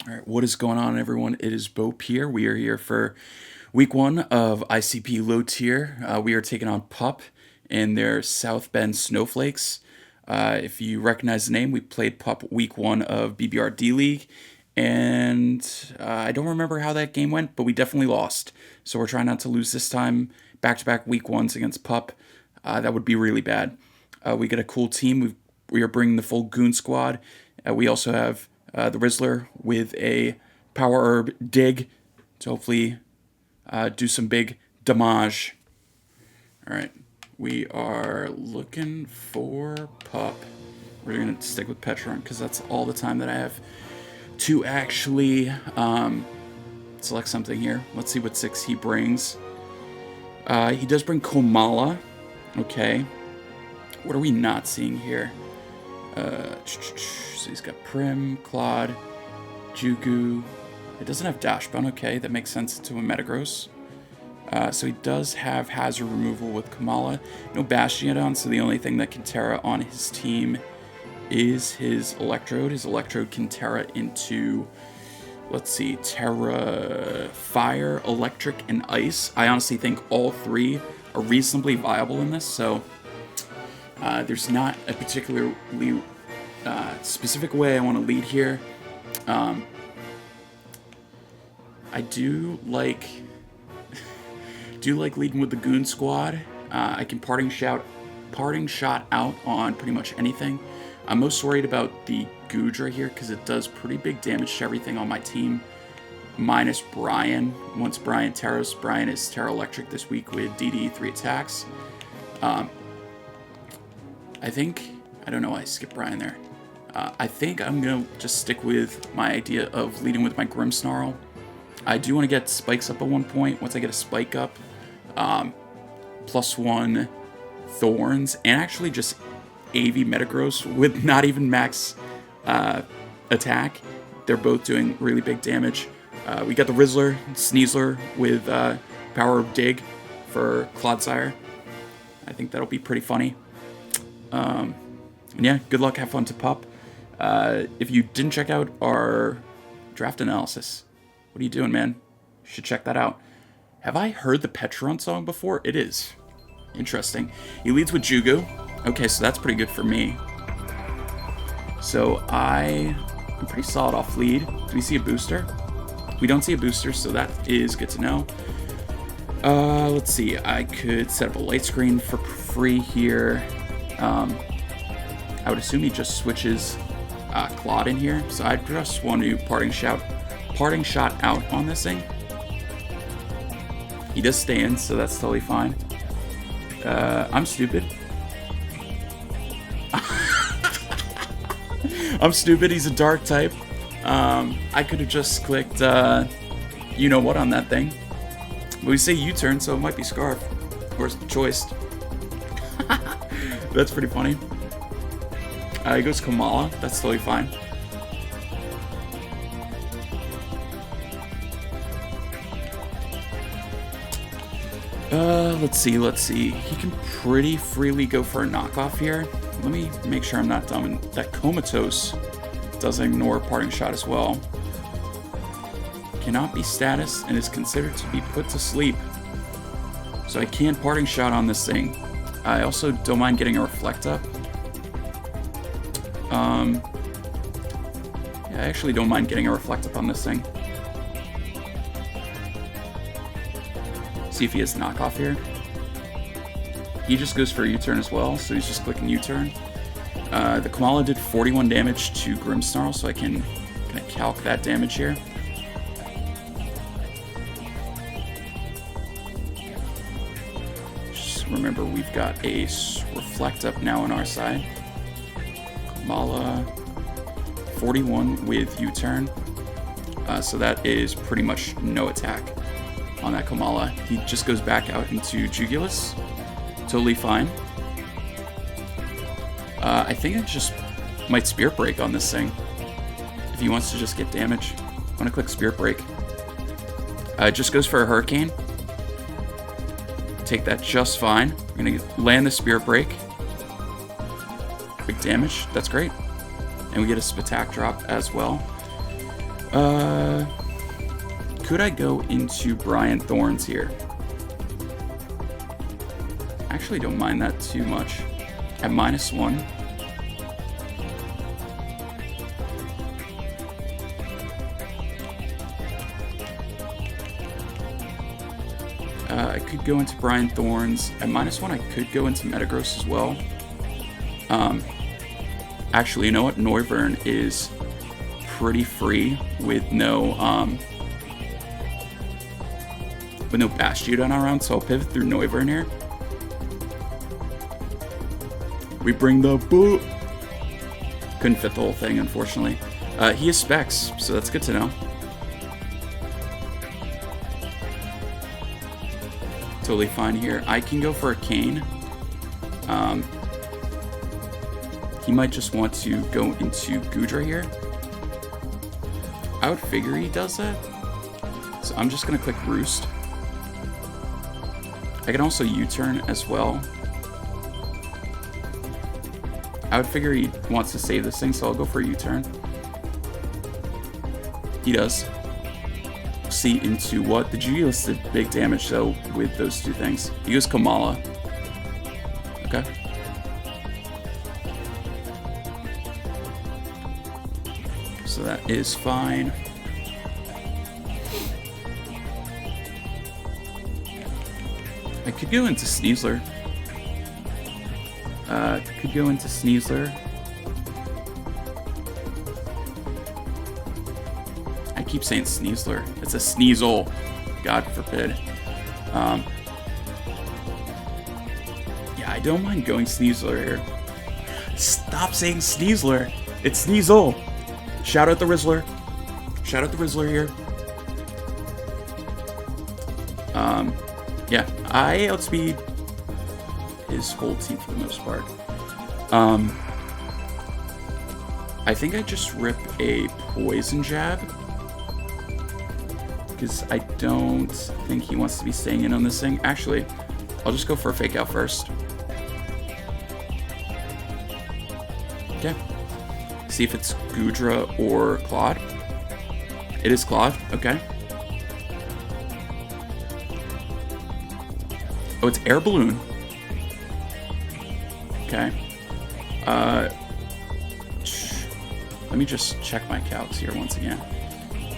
All right, what is going on, everyone? It is Bo here. We are here for week 1 of ICP low tier. We are taking on Pup and their South Bend Snowflakes. If you recognize the name, we played Pup week 1 of BBRD League, and I don't remember how that game went, but we definitely lost. So we're trying not to lose this time. Back-to-back week 1s against Pup. That would be really bad. We get a cool team. We are bringing the full Goon Squad. We also have the Rizzler with a Power Herb Dig to hopefully do some big damage. Alright, we are looking for Pup. We're going to stick with Petron because that's all the time that I have to actually select something here. Let's see what 6 he brings. He does bring Komala. Okay. What are we not seeing here? So he's got Prim, Claude, Jugu. It doesn't have Dash Bun. Okay, that makes sense to a Metagross. So he does have Hazard Removal with Kamala. No Bastiodon, so the only thing that can Tera on his team is his Electrode. His Electrode can Tera into, let's see, Tera, Fire, Electric, and Ice. I honestly think all 3 are reasonably viable in this, so there's not a particularly specific way I want to lead here. I do like leading with the Goon Squad. I can parting shot out on pretty much anything. I'm most worried about the Goodra here because it does pretty big damage to everything on my team, minus Brian. Once Brian Teras, Brian is Tera Electric this week with DD 3 attacks. I don't know why I skipped Brian there. I think I'm going to just stick with my idea of leading with my Grimmsnarl. I do want to get spikes up at one point. Once I get a spike up, +1 Thorns, and actually just AV Metagross with not even max attack. They're both doing really big damage. We got the Rizzler, Sneasler with Power of Dig for Clodsire. I think that'll be pretty funny. And yeah, good luck, have fun to Pup. If you didn't check out our draft analysis, what are you doing, man? You should check that out. Have I heard the Petron song before? It is. Interesting. He leads with Jugu. Okay, so that's pretty good for me. So I'm pretty solid off lead. Do we see a booster? We don't see a booster, so that is good to know. Let's see. I could set up a light screen for free here. I would assume he just switches Claude in here, so I just want to parting shot out on this thing. He does stay in, so that's totally fine. I'm stupid. I'm stupid. He's a dark type. I could have just clicked you know what on that thing. But we say U-turn, so it might be Scarf or Choiced. That's pretty funny. He goes Kamala. That's totally fine. Let's see. He can pretty freely go for a knockoff here. Let me make sure I'm not dumb. And that Comatose does ignore parting shot as well. Cannot be status and is considered to be put to sleep. So I can parting shot on this thing. I also don't mind getting a reflect up. Yeah, I actually don't mind getting a reflect up on this thing. See if he has knockoff here. He just goes for a U-turn as well, so he's just clicking U-turn. The Kamala did 41 damage to Grimmsnarl, so I can kind of calc that damage here. Just remember, we've got a reflect up now on our side. Kamala 41 with U-turn, so that is pretty much no attack on that Kamala. He just goes back out into Jugulus. Totally fine. I think I just might Spirit Break on this thing. If he wants to just get damage. I'm going to click Spirit Break. It just goes for a Hurricane. Take that just fine. I'm going to land the Spirit Break. Big damage. That's great. And we get a Spatak drop as well. Could I go into Iron Thorns here? Actually, don't mind that too much. At -1. I could go into Iron Thorns. At -1, I could go into Metagross as well. Actually, you know what? Noivern is pretty free with no Bastiodon around, so I'll pivot through Noivern here. We bring the boot. Couldn't fit the whole thing, unfortunately. He has Specs, so that's good to know. Totally fine here. I can go for a Cane. He might just want to go into Goodra here. I would figure he does that. So I'm just going to click Roost. I can also U-turn as well. I would figure he wants to save this thing, so I'll go for a U-turn. He does. See into what? The Geos did big damage, though, with those two things. He goes Kamala. Okay. So that is fine. I could go into Sneasler. I keep saying Sneasler. It's a Sneasel. God forbid. Yeah, I don't mind going Sneasler here. Stop saying Sneasler. It's Sneasel. Shout out the Rizzler. Shout out the Rizzler here. Yeah, I outspeed his whole team for the most part. I think I just rip a Poison Jab, because I don't think he wants to be staying in on this thing. Actually, I'll just go for a Fake Out first. Okay. See if it's Goodra or Claude. It is Claude. Okay. Oh, it's Air Balloon. Okay. Let me just check my calcs here once again.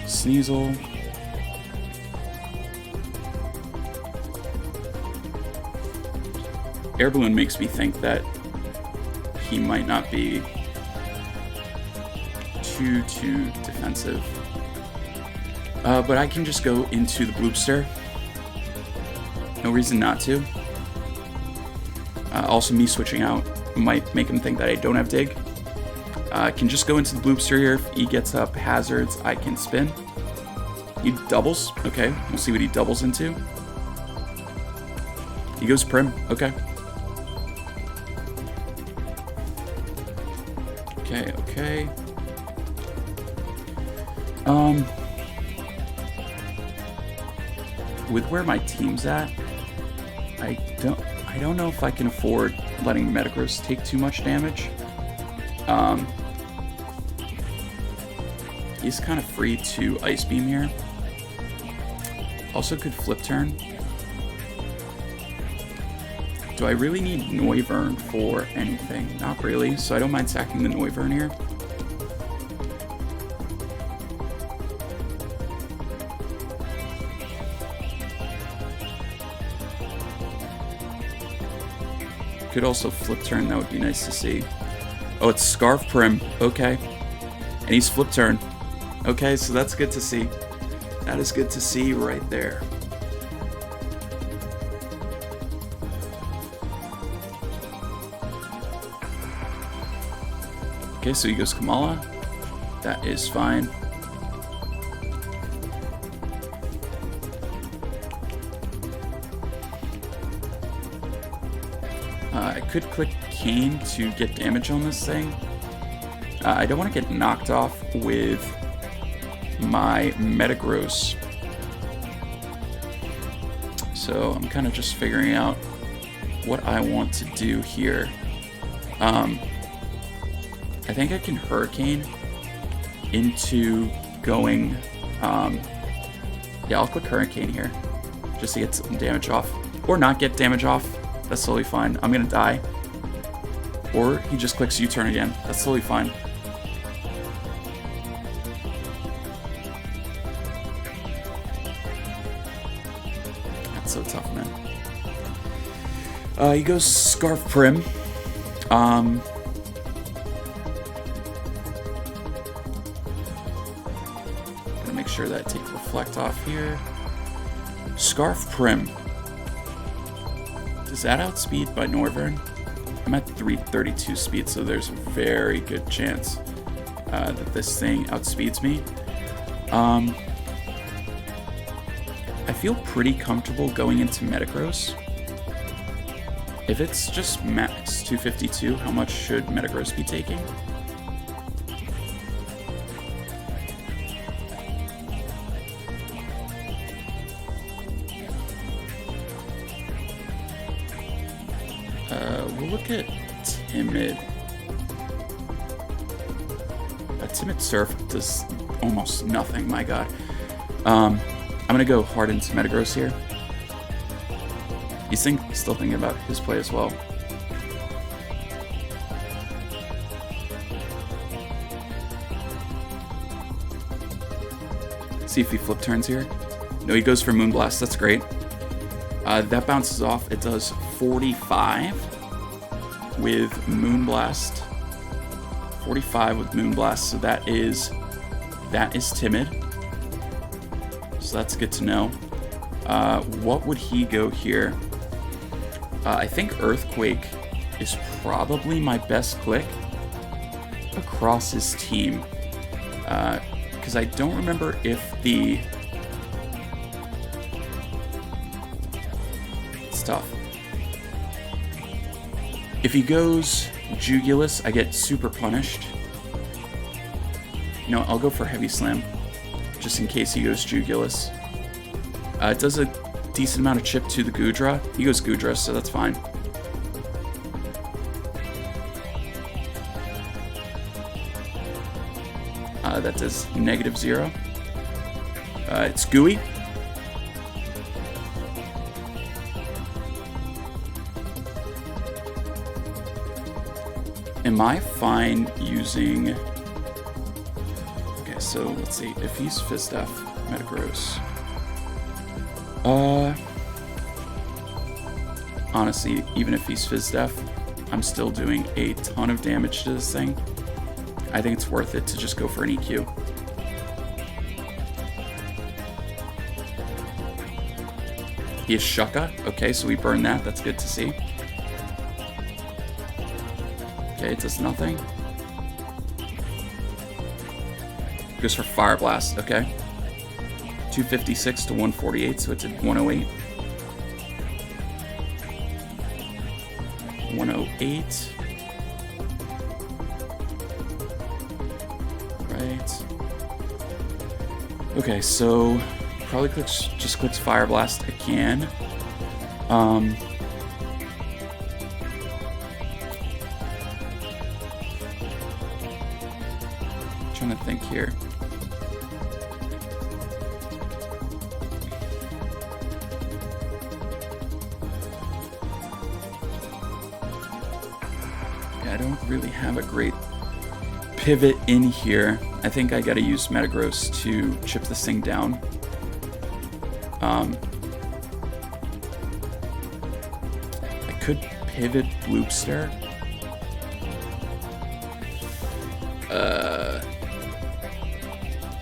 Sneasel. Air Balloon makes me think that he might not be too defensive. But I can just go into the Bloopster. No reason not to. Also, me switching out might make him think that I don't have Dig. I can just go into the Bloopster here. If he gets up hazards, I can spin. He doubles. Okay, we'll see what he doubles into. He goes Prim. Okay. Okay. With where my team's at, I don't know if I can afford letting Metagross take too much damage. He's kind of free to Ice Beam here. Also could Flip Turn. Do I really need Noivern for anything? Not really, so I don't mind sacking the Noivern here. Could also Flip Turn, that would be nice to see. Oh, it's Scarf Prim, okay. And he's Flip Turn. Okay, so that's good to see. That is good to see right there. Okay, so he goes Kamala. That is fine. I could click Cane to get damage on this thing. I don't want to get knocked off with my Metagross. So I'm kind of just figuring out what I want to do here. I think I can Hurricane into going... yeah, I'll click Hurricane here, just to get some damage off. Or not get damage off. That's totally fine. I'm gonna die. Or he just clicks U-turn again. That's totally fine. That's so tough, man. He goes Scarf Prim. Gonna make sure that I take Reflect off here. Scarf Prim. Does that outspeed by Norvern? I'm at 332 speed, so there's a very good chance that this thing outspeeds me. I feel pretty comfortable going into Metagross. If it's just max 252, how much should Metagross be taking? We'll look at Timid. A Timid Surf does almost nothing, my god. I'm gonna go hard into Metagross here. He's still thinking about his play as well. See if he flip turns here. No, he goes for Moonblast. That's great. That bounces off. It does 45 with Moonblast. 45 with Moonblast. So that is Timid. So that's good to know. What would he go here? I think Earthquake is probably my best click across his team. Because I don't remember if the... It's tough. If he goes Jugulus, I get super punished. You know, I'll go for Heavy Slam, just in case he goes Jugulus. It does a decent amount of chip to the Goodra. He goes Goodra, so that's fine. That does -0. It's Gooey. Am I fine using... Okay, so let's see. If he's Fizdef, Metagross... honestly, even if he's Fizdef, I'm still doing a ton of damage to this thing. I think it's worth it to just go for an EQ. He is Shucka. Okay, so we burn that. That's good to see. Okay, it does nothing. Goes for Fire Blast. Okay. 256 to 148, so it's at 108. 108. Right. Okay, so probably just clicks Fire Blast again. Trying to think here. I don't really have a great pivot in here. I think I gotta use Metagross to chip this thing down. I could pivot Bloopster.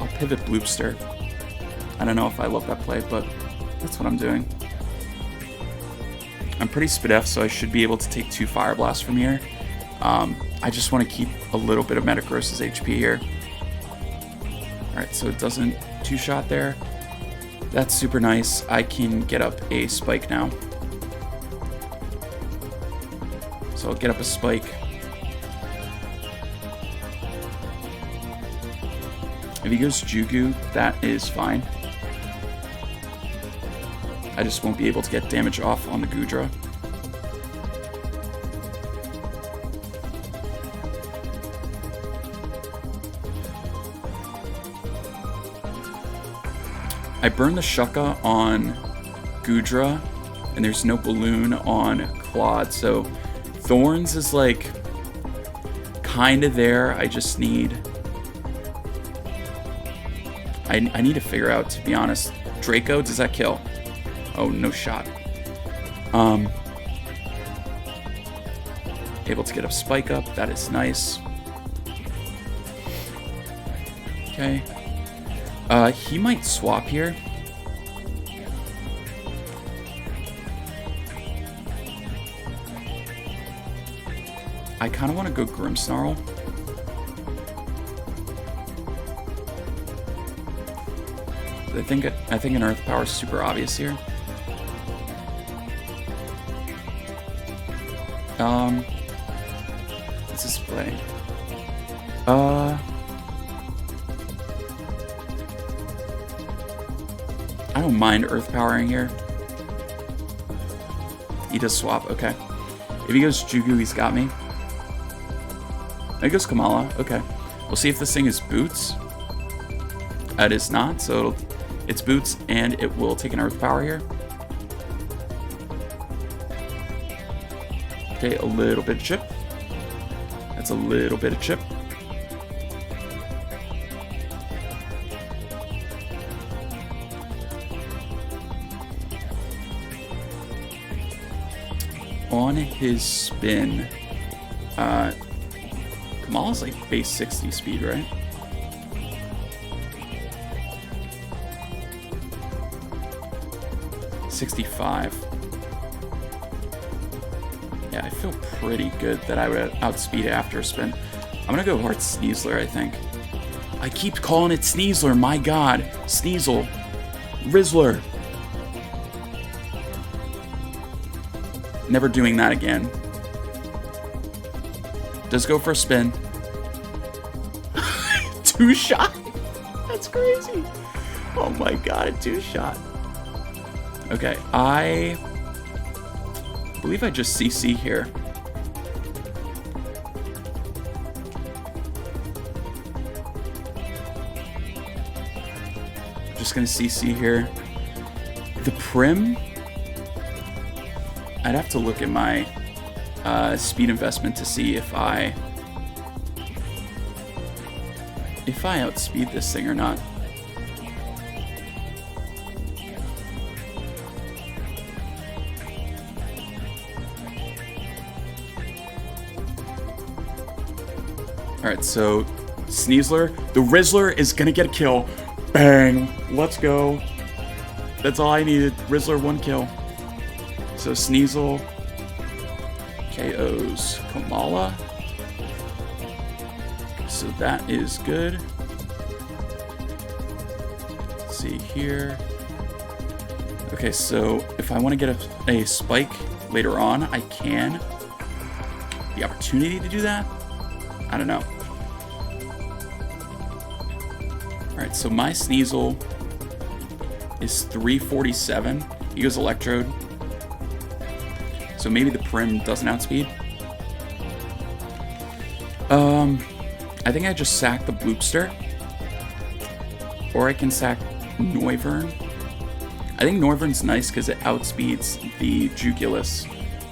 I'll pivot Bloopster. I don't know if I love that play, but that's what I'm doing. I'm pretty Spidef, so I should be able to take 2 Fire Blasts from here. I just want to keep a little bit of Metagross's HP here. Alright, so it doesn't 2-shot there. That's super nice. I can get up a Spike now. So I'll get up a Spike. If he goes Jugu, that is fine. I just won't be able to get damage off on the Goodra. I burned the Shucka on Gudra, and there's no balloon on Claude, so Thorns is like kind of there. I just need... I need to figure out, to be honest. Draco, does that kill? Oh, no shot. Able to get a spike up. That is nice. Okay. He might swap here. I kind of want to go Grimmsnarl. I think an Earth Power is super obvious here. What's this play? I don't mind Earth Powering here. He does swap, okay. If he goes Jugu, he's got me. He goes Kamala, okay. We'll see if this thing is Boots. It is not, so it's Boots, and it will take an Earth Power here. Okay, a little bit of chip. That's a little bit of chip. On his spin, Kamala's like base 60 speed, right? $65. Yeah, I feel pretty good that I would outspeed after a spin. I'm gonna go Heart Sneasler, I think. I keep calling it Sneasler, my god. Sneasel. Rizzler. Never doing that again. Does go for a spin. 2-shot? That's crazy. Oh my god, a 2-shot. Okay, I believe I just CC here. Just gonna CC here. The Prim, I'd have to look at my speed investment to see if I outspeed this thing or not. Alright, so Sneasler. The Rizzler is gonna get a kill. Bang! Let's go. That's all I needed. Rizzler, 1 kill. So Sneasel KOs Kamala. So that is good. Let's see here. Okay, so if I want to get a spike later on, I can. The opportunity to do that? I don't know. Alright, so my Sneasel is 347. He goes Electrode. So maybe the Prim doesn't outspeed. I think I just sack the Bloopster. Or I can sack Noivern. I think Noivern's nice because it outspeeds the Jugulus.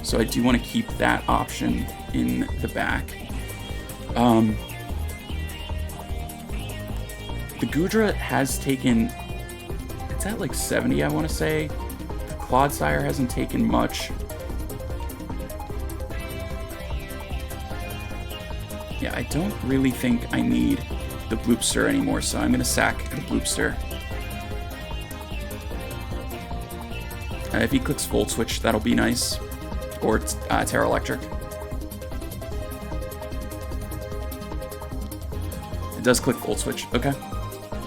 So I do want to keep that option in the back. The Gudra has taken... It's at like 70, I want to say. The Clodsire hasn't taken much. Yeah, I don't really think I need the Bloopster anymore, so I'm going to sack the Bloopster. If he clicks Volt Switch, that'll be nice. Or Tera Electric. It does click Volt Switch, okay.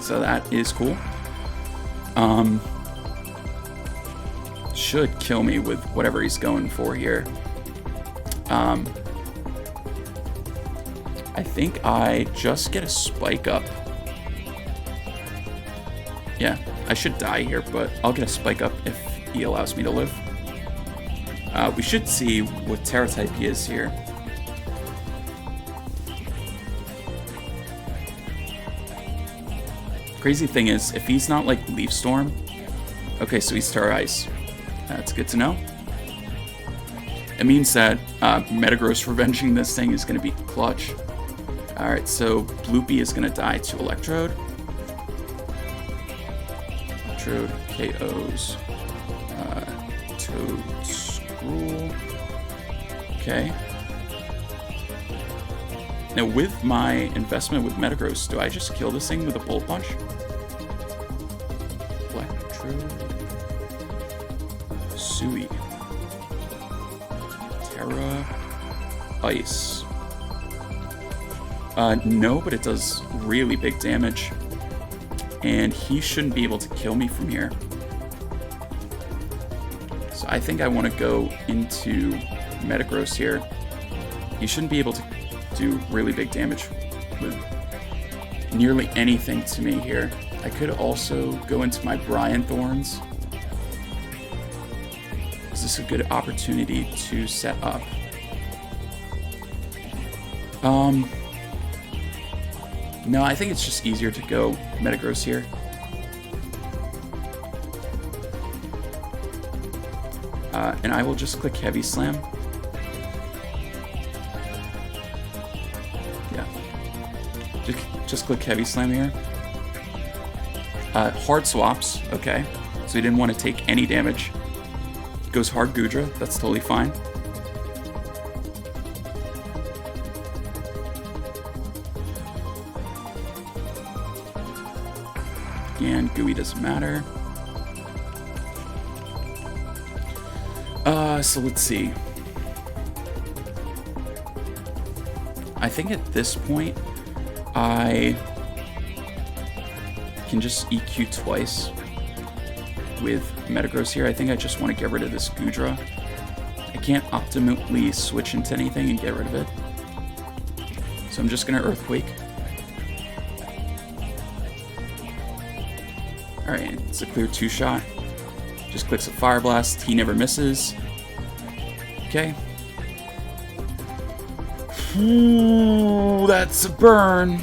So that is cool. Should kill me with whatever he's going for here. I think I just get a spike up. Yeah, I should die here, but I'll get a spike up if he allows me to live. We should see what Tera type he is here. Crazy thing is, if he's not like Leaf Storm... Okay, so he's Tera Ice. That's good to know. It means that Metagross revenging this thing is going to be clutch. Alright, so Bloopy is going to die to Electrode. Electrode KOs Toad Scroll. Okay. Now with my investment with Metagross, do I just kill this thing with a Bullet Punch? Electrode. Sui. Tera Ice. No, but it does really big damage. And he shouldn't be able to kill me from here. So I think I want to go into Metagross here. He shouldn't be able to do really big damage with nearly anything to me here. I could also go into my Iron Thorns. Is this a good opportunity to set up? No, I think it's just easier to go Metagross here. And I will just click Heavy Slam. Yeah. Just click Heavy Slam here. Hard Swaps, okay. So he didn't want to take any damage. Goes Hard Goodra, that's totally fine. And Gooey doesn't matter. So let's see. I think at this point, I can just EQ twice with Metagross here. I think I just want to get rid of this Goodra. I can't optimally switch into anything and get rid of it. So I'm just going to Earthquake. Alright, it's a clear 2-shot. Just clicks a Fire Blast. He never misses. Okay. Ooh, that's a burn.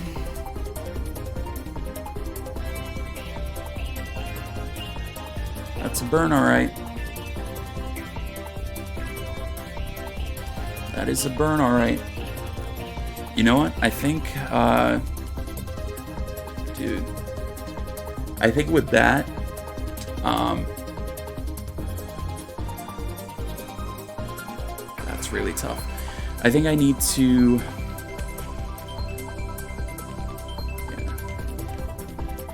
That's a burn, alright. That is a burn, alright. You know what? I think, dude. I think with that, that's really tough. I think I need to, yeah.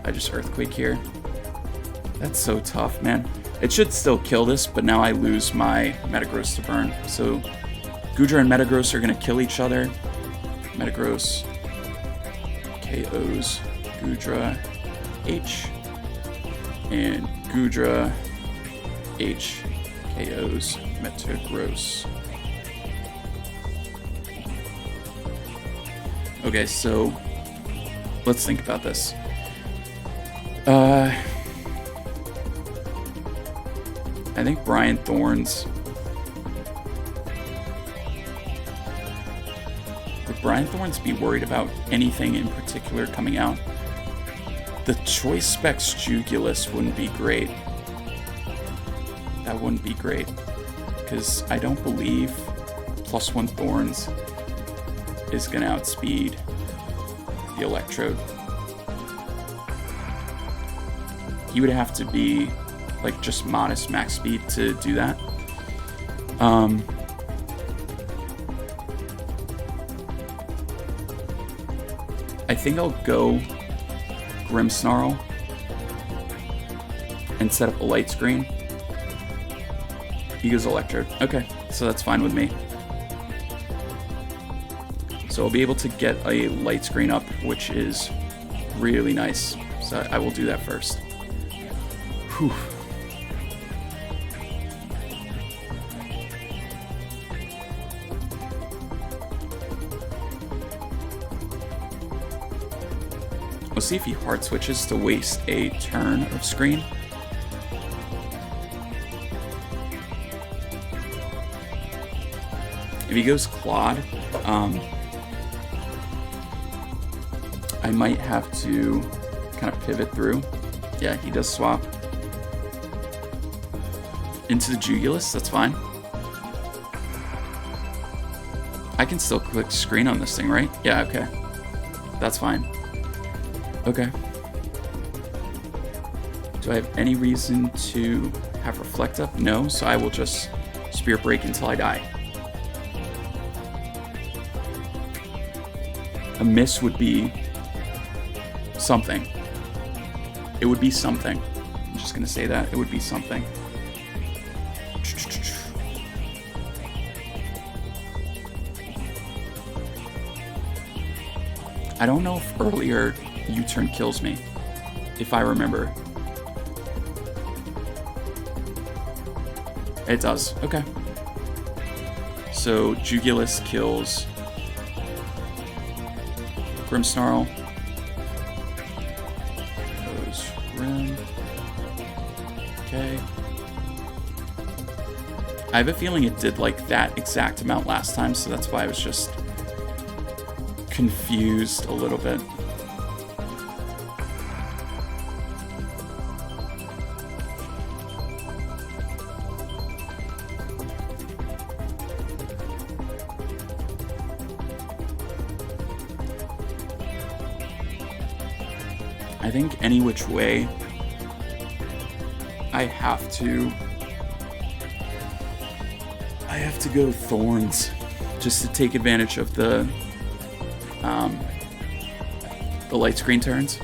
I just Earthquake here. That's so tough, man. It should still kill this, but now I lose my Metagross to burn. So Goodra and Metagross are gonna kill each other. Metagross KOs Goodra H. And Goodra H KOs Metagross. Okay, so let's think about this. I think Iron Thorns. Would Iron Thorns be worried about anything in particular coming out? The Choice Specs Jugulus wouldn't be great. That wouldn't be great. Because I don't believe +1 Thorns is going to outspeed the Electrode. He would have to be like just modest max speed to do that. I think I'll go Grimmsnarl and set up a light screen. He goes Electrode. Okay, so that's fine with me. So I'll be able to get a light screen up, which is really nice. So I will do that first. Whew. We'll see if he hard switches to waste a turn of screen. If he goes Claude, I might have to kind of pivot through. Yeah, he does swap. Into the Jugulus, that's fine. I can still click screen on this thing, right? Yeah, okay. That's fine. Okay. Do I have any reason to have Reflect up? No, so I will just Spirit Break until I die. A miss would be something. It would be something. I'm just gonna say that. It would be something. I don't know if earlier U-turn kills me, if I remember. It does. Okay. So Jugulus kills Grimmsnarl. Goes Grim. Okay. I have a feeling it did like that exact amount last time, so that's why I was just confused a little bit. I think any which way I have to go Thorns just to take advantage of the light screen turns.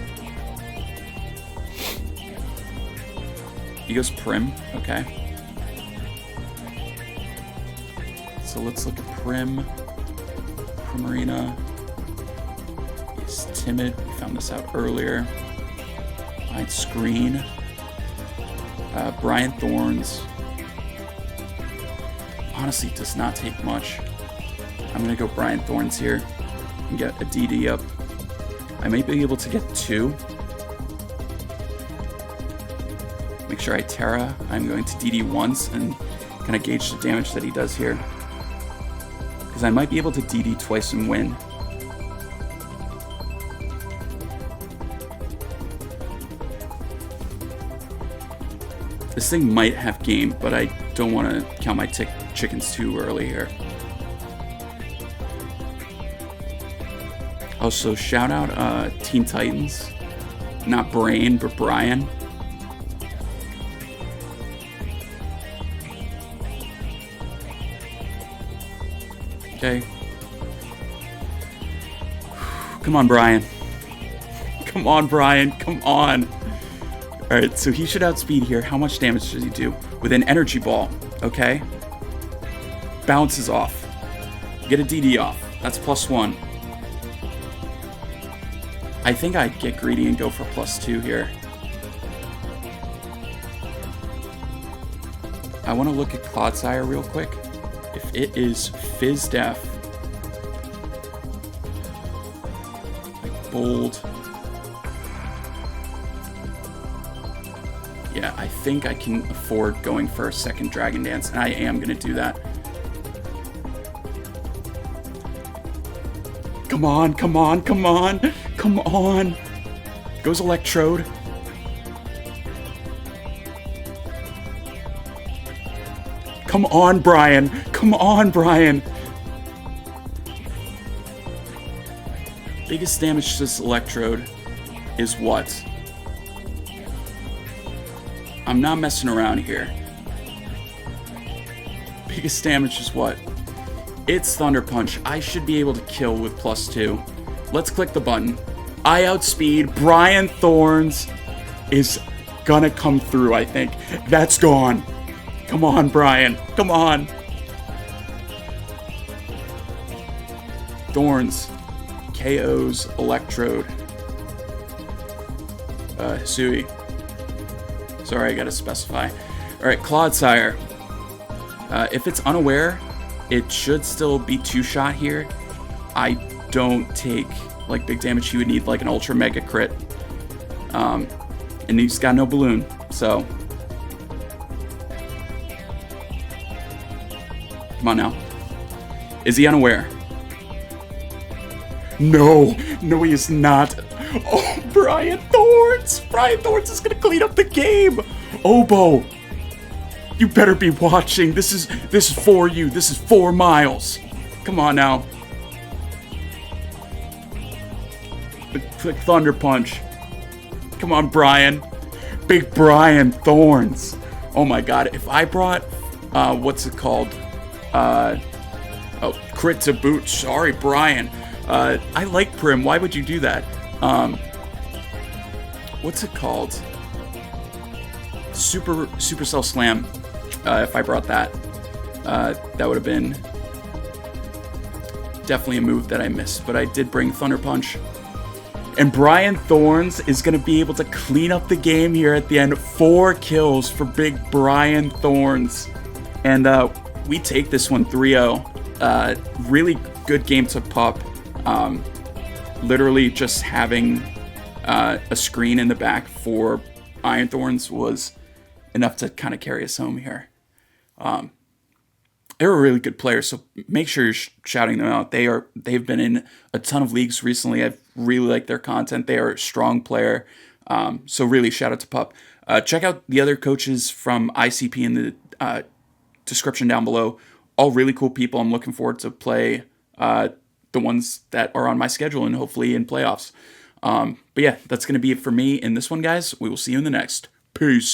He goes Prim, okay. So let's look at Prim. Primarina is timid. We found this out earlier. Light screen. Iron Thorns. Honestly, does not take much. I'm gonna go Iron Thorns here and get a DD up. I might be able to get 2. Make sure I Tera. I'm going to DD once and kind of gauge the damage that he does here. Because I might be able to DD twice and win. This thing might have game, but I don't want to count my chickens too early here. Also, shout out Teen Titans. Not Brain, but Brian. Okay. Come on, Brian. Come on, Brian. Come on. Alright, so he should outspeed here. How much damage does he do? With an energy ball. Okay. Bounces off. Get a DD off. That's +1. I think I'd get greedy and go for +2 here. I want to look at Clodsire real quick. If it is Fizz Def, like bold. Yeah, I think I can afford going for a second Dragon Dance, and I am going to do that. Come on, come on, come on, come on. Goes Electrode. Come on, Brian. Come on, Brian. Biggest damage to this Electrode is what? I'm not messing around here. Biggest damage is what? It's Thunder Punch. I should be able to kill with +2. Let's click the button. I outspeed. Iron Thorns is gonna come through, I think. That's gone. Come on, Brian. Come on. Thorns. KOs Electrode. Hisui. Sorry, I gotta specify. Alright, Clodsire. If it's unaware, it should still be 2-shot here. I don't take like big damage. He would need like an ultra mega crit. And he's got no balloon, so. Come on now. Is he unaware? No, no he is not. Oh Brian Thorns! Brian Thorns is gonna clean up the game! Oboe! You better be watching. This is for you. This is 4 miles. Come on now. Click Thunder Punch. Come on, Brian. Big Brian Thorns. Oh my god. If I brought, what's it called? Oh, crit to boot. Sorry, Brian. I like Prim. Why would you do that? What's it called? Supercell Slam. If I brought that, that would have been definitely a move that I missed. But I did bring Thunder Punch. And Brian Thorns is going to be able to clean up the game here at the end. 4 kills for big Brian Thorns. And we take this one 3-0. Really good game to Pup. Literally just having a screen in the back for Iron Thorns was enough to kind of carry us home here. They're a really good player, so make sure you're shouting them out. They've been in a ton of leagues recently. I've really liked their content. They are a strong player, so really shout out to Pup. Check out the other coaches from ICP in the description down below. All really cool people. I'm looking forward to play the ones that are on my schedule and hopefully in playoffs. But yeah, that's going to be it for me in this one, guys. We will see you in the next. Peace.